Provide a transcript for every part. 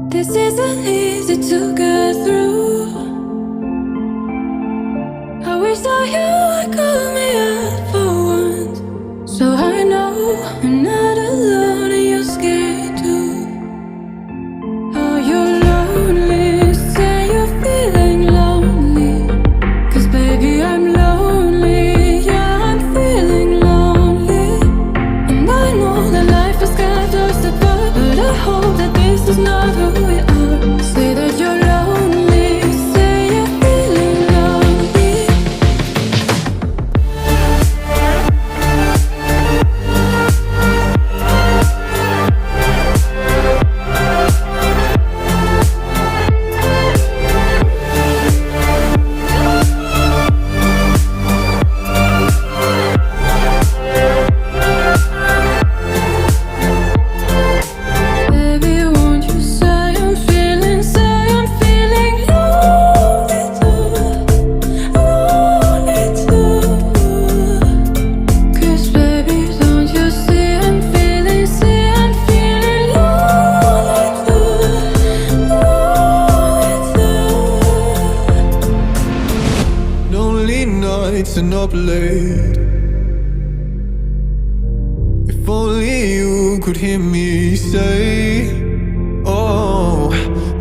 This isn't easy to get through. I wish that you would call me up for once, so I know I'm not alone and you're scared too. Oh, you're lonely, say you're feeling lonely, 'cause baby I'm lonely, yeah I'm feeling lonely. And I know that life has got us apart, but I hope that this is not who we are. Say that you're lonely, say you're feeling lonely. Baby, won't you say I'm feeling lonely too, lonely too. 'Cause baby, don't you see I'm feeling lonely too, lonely too. Lonely nights and up late. If only you could hear me say, oh,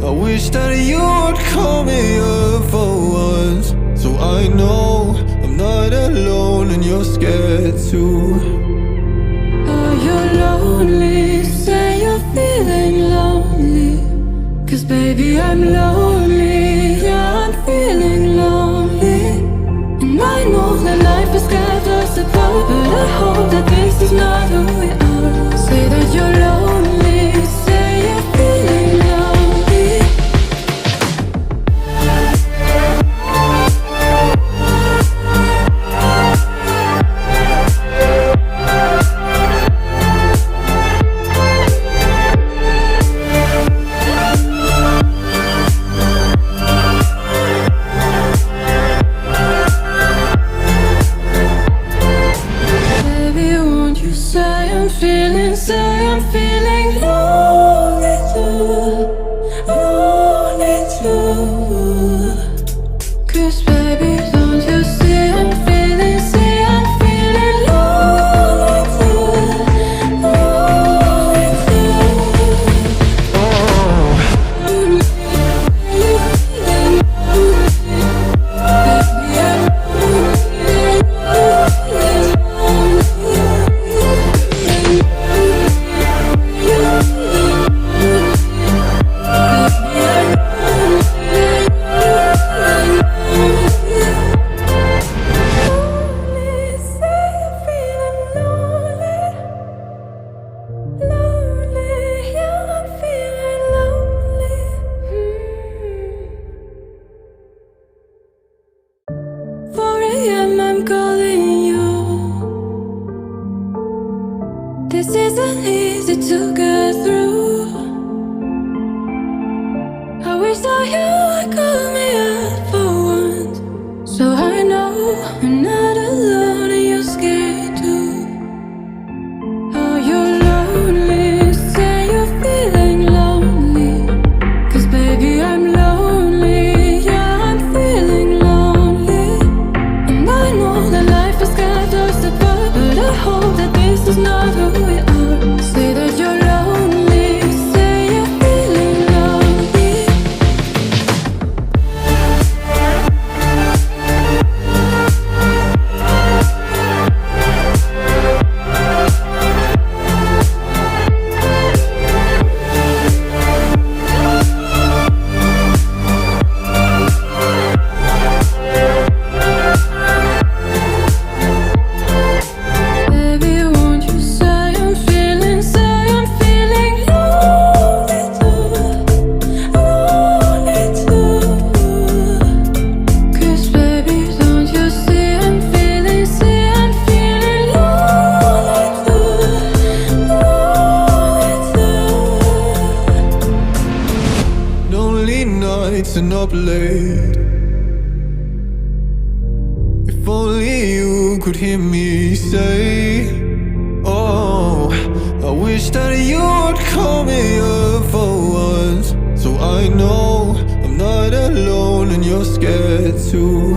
I wish that you would call me up for once, so I know I'm not alone and you're scared too. Oh, you're lonely, say you're feeling lonely, 'cause baby I'm lonely, yeah I'm feeling lonely. And I know that life has got us apart, but I hope that this is not who we are. Say that you're lonely, say you're feeling lonely. Baby, won't you say I'm feeling I saw you, I called me up for once. So I know I'm not alone and you're scared too. Oh, you're lonely, say you're feeling lonely. 'Cause baby, I'm lonely, yeah, I'm feeling lonely. And I know that life has got us apart, but I hope that this is not who we are. Say that you're lonely, say you're feeling lonely. Baby, won't you say I'm feeling lonely too, lonely too. 'Cause baby, don't you see I'm feeling lonely too, lonely too. Lonely nights and up late. If only you could hear me say, oh, I wish that you would call me up for once. So I know I'm not alone and you're scared too.